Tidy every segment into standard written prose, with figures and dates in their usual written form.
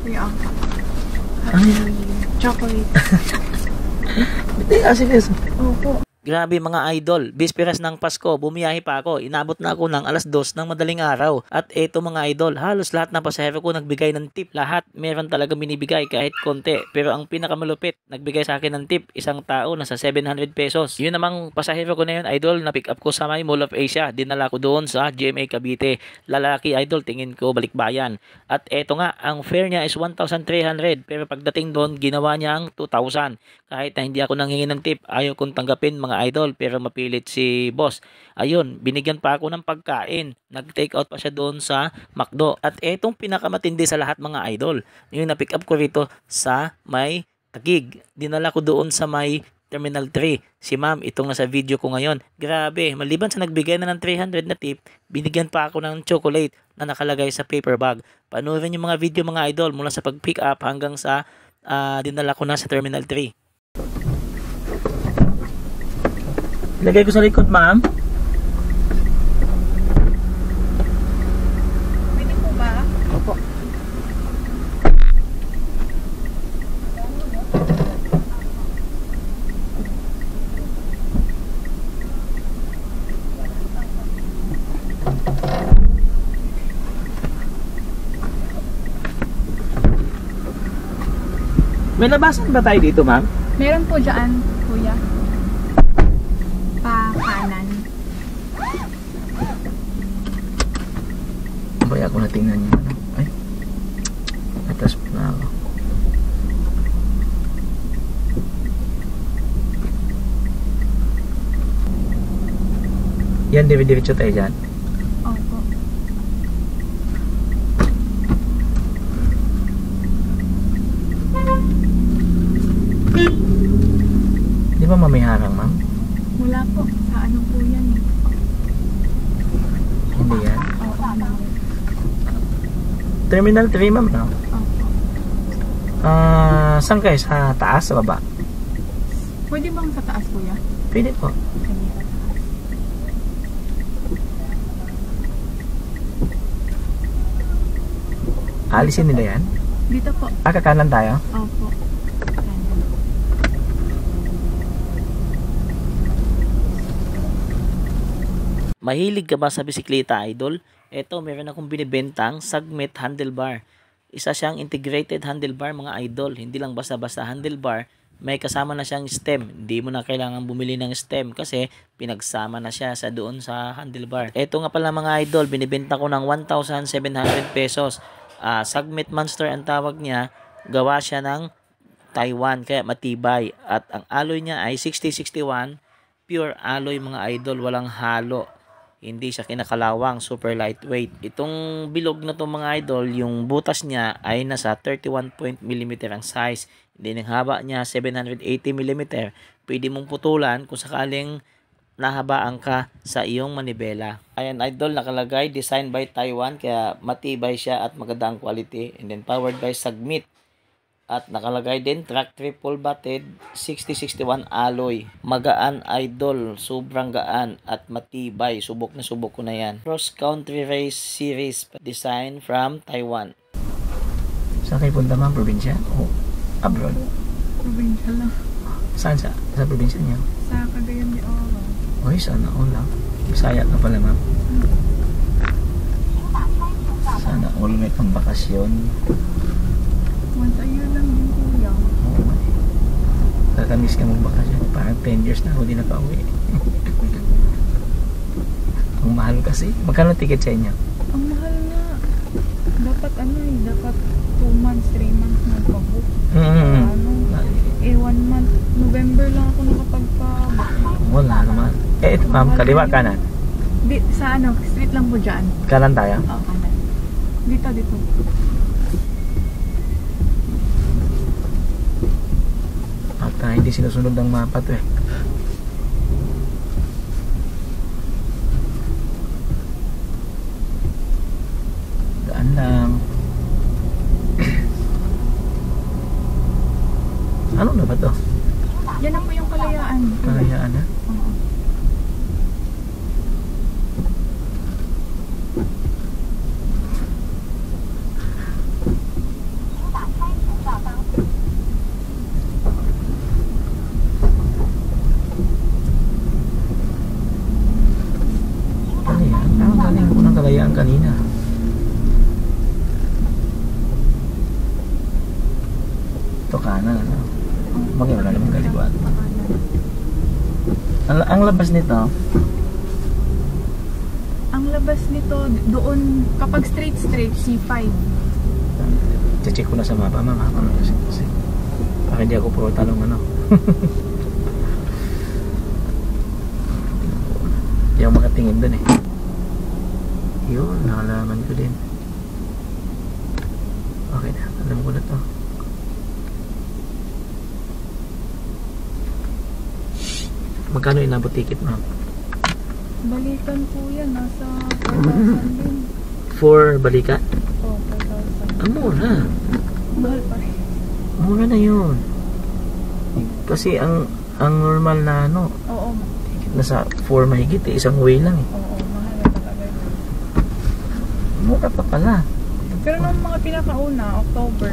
Kuya Angka. Ay. Chocolate. Hindi, sige. Opo. Grabe mga idol, bisperas ng Pasko, bumiyahe pa ako. Inabot na ako ng 2:00 ng madaling araw. At eto mga idol, halos lahat ng pasahero ko nagbigay ng tip. Lahat meron talaga binibigay kahit konti. Pero ang pinakamalupit, nagbigay sa akin ng tip, isang tao nasa 700 pesos. Yun namang pasahero ko na yun, idol, na pick up ko sa may Mall of Asia. Dinala ko doon sa GMA Cavite. Lalaki idol, tingin ko balikbayan. At eto nga, ang fare niya is 1,300. Pero pagdating doon, ginawa niya ang 2,000. Kahit na hindi ako nanghingi ng tip, ayaw kong tanggapin mga idol, pero mapilit si boss. Ayun, binigyan pa ako ng pagkain. Nag-take out pa siya doon sa McDo. At etong pinakamatindi sa lahat mga idol, yung na-pick up ko rito sa may Taguig. Dinala ko doon sa may Terminal 3. Si ma'am, itong nasa video ko ngayon. Grabe, maliban sa nagbigay na ng 300 na tip, binigyan pa ako ng chocolate na nakalagay sa paper bag. Panoorin yung mga video mga idol mula sa pag-pick up hanggang sa dinala ko na sa Terminal 3. Ilagay ko sa likod, ma'am. Pwede po ba? Opo. May labasan ba tayo dito, ma'am? Meron po dyan, kuya. Kanan. Baya ko na tingnan niyo. Ay. Atas pa na ako. Yan, diretso tayo dyan. Opo. Di ba mamiharang, ma'am? Wala po. Sa ano po yan eh. Hindi yan. Oo, ano. Terminal 3, ma'am, no? Opo. Saan kayo? Sa taas, sa baba? Pwede bang sa taas, kuya? Pwede po. Sige. Alisin nila yan? Dito po. Kakanan tayo? Opo. Kanan. Mahilig ka ba sa bisikleta, idol? Eto, meron akong binibentang Sagmet handlebar. Isa siyang integrated handlebar mga idol. Hindi lang basta-basta handlebar. May kasama na siyang stem. Hindi mo na kailangan bumili ng stem kasi pinagsama na siya sa doon sa handlebar. Eto nga pala mga idol, binibenta ko ng 1,700 pesos. Sagmet Monster ang tawag niya. Gawa siya ng Taiwan kaya matibay. At ang alloy niya ay 6061. Pure alloy mga idol, walang halo. Hindi siya kinakalawang, super lightweight. Itong bilog na to mga idol, yung butas niya ay nasa 31 mm ang size. Then ang haba niya 780 mm. Pwede mong putulan kung sakaling nahabaan ka sa iyong manibela. Ayan idol, nakalagay design by Taiwan kaya matibay siya at maganda ang quality. And then powered by Sagmet. At nakalagay din track triple batted 6061 alloy. Magaan idol, sobrang gaan at matibay. Subok na subok ko na yan. Cross country race series design from Taiwan. Saan kayo punta, ma'am? Probinsya? O abroad? Probinsya lang. Saan sa probinsya niyo? Sa Cagayan de Oro. Uy, sana all lang. Bisaya ka pala, ma'am. Sana all may pang bakasyon. Once a year lang din, kuya. Oo, kakamiss ka magbakasyon. Parang 10 years na ako di nakauwi. Ang mahal kasi. Magkano ticket sa inyo? Ang mahal nga. Dapat dapat 2 months, 3 months nagpabook. Eh 1 month, November lang ako nakapagpabook. Wala naman. Ito ma'am, kaliwa kanan. Sa street lang po dyan. Kanan tayo? Oo, kanan. Dito. At hindi sinusunod ng mapa to eh. Daan lang. Ano na ba to? Yan na po yung Kalayaan. Kalayaan na? Oo. kanan, ano? Bagay, wala namang kaliwat. Ang labas nito, Ang labas nito, doon, kapag straight, C5. check ko na sa mapa, mama. Kasi, baka hindi ako puro tanong, ano. Hindi ako makatingin dun eh. Yun, nakalaman ko din. Okay na, alam ko na to. Magkano inabot ticket mo? Balikan po yan, nasa 4,000 din. For balika? Oo, 4,000. Ang mura. Mahal pa rin. Mura na yun. Kasi ang normal na ano, Oo, nasa 4 mahigit eh, isang way lang eh. oo, mahal na talaga. Mura pa pala. Pero nung mga pinakauna, October,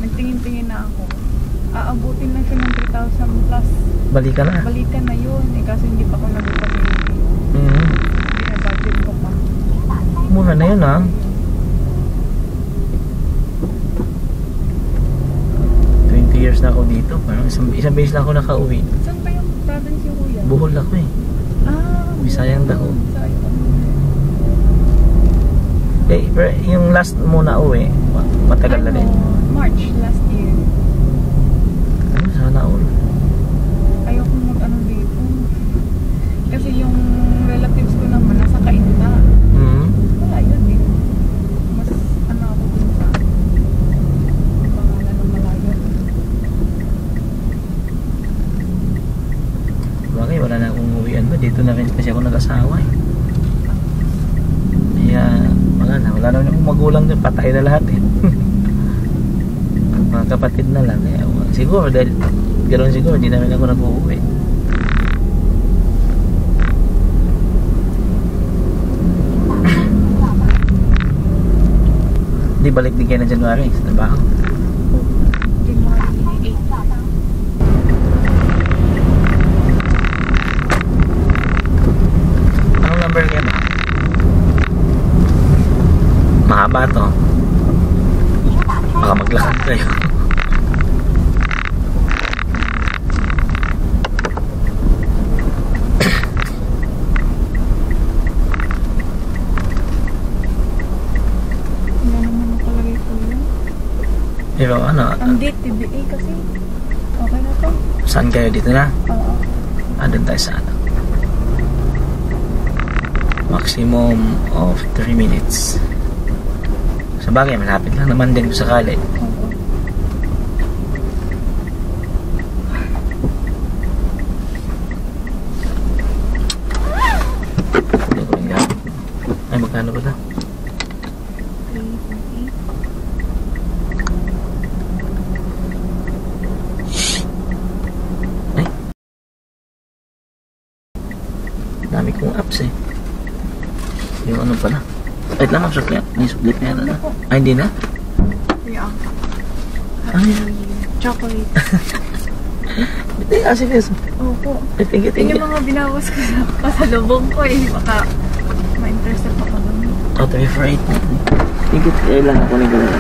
nagtingin-tingin na ako. Aabutin lang siya ng 3,000 plus. Balika na. Balikan na yun, eh, kasi hindi pa ako nagpapagin. Mm. Binabudget ko pa. Mura na yun ah. 20 years na ako dito. Parang isang beses lang ako nakauwi. Saan ba yung province yung kuya? Bohol ako eh. Ah, Bisayang Dako. Bisayang. Eh, pero yung last mo na uwi, matagal na din. March last year. Ano, sana all. Ayoko mag-ano dito. Kasi yung relatives ko naman nasa Kainta. Mm. Wala yun eh. Mas ano ako dun sa pangalan ng malayo. Bagay, wala na akong uwian ba? Dito na rin kasi ako nag-asawa eh. Kaya, wala na akong magulang doon. Patay na lahat eh. Mga kapatid na lang. Kaya, siguro, dahil ganoon siguro, hindi na rin ako nag-uwi. Hindi, balik din kayo na January sa trabaho. January 8. Anong number kayo ba? Mahaba to. Baka maglakad kayo. Wala naman nakalagay ko yun. Pero ano, Ang date, TBA kasi. Okay na to. saan kayo dito na? Oo. Doon tayo sa ano. Maximum of 3 minutes. Sa bagay, malapit lang naman din kung sakali. Oo. Ay, magkano ba ito? 350. Ay. Dami kong apps eh. Yung ano pala. Ay, lamang suklit. May suklit na yan. Ano? Ay, hindi na? Yeah. Ay. Chocolate. Hindi, asin yes. Opo. Ay, thank you, thank Yun you. yung mga binawas ko sa pasalubong ko eh. Baka ma-intercept ako dun. Oh, 348 na. Thank you. Kaya lang ako na gano'n.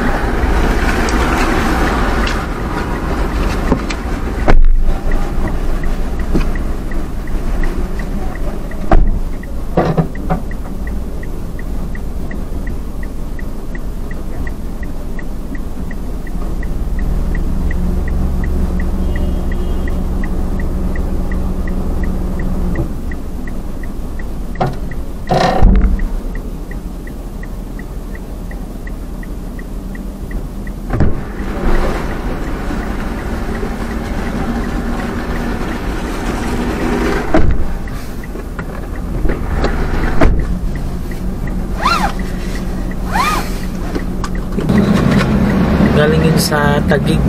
Galing yun sa Taguig.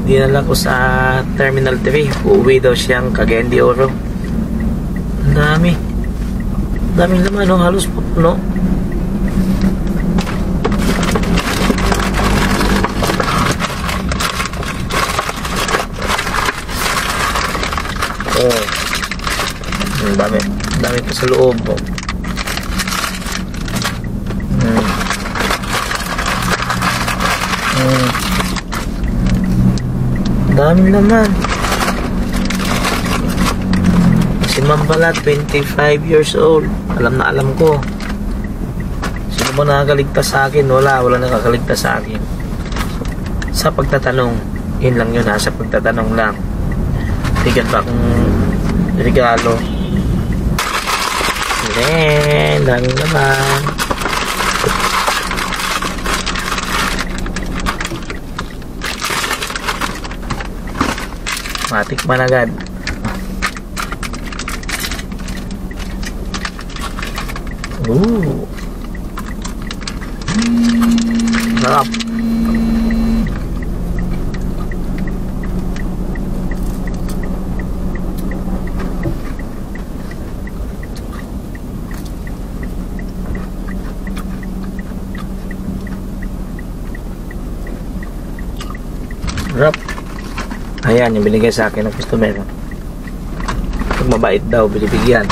Dinala ko sa Terminal 3. Uuwi daw siyang Cagayan de Oro. Ang dami. Ang daming laman, no? Halos puno. Oh. Ang dami. Ang dami pa sa loob. Oh. Dami naman. Si Ma'am pala, 25 years old. Alam na alam ko. Sino ba nakakaligtas sa akin? Wala nakakaligtas sa akin. Sa pagtatanong, yun lang yun ha, sa pagtatanong lang. Bigyan ba akong regalo? Dami naman. Matikman agad. Ooh. Sarap. Sarap. Ayan, yung binigay sa akin ng customer. Pag mabait daw, binibigyan.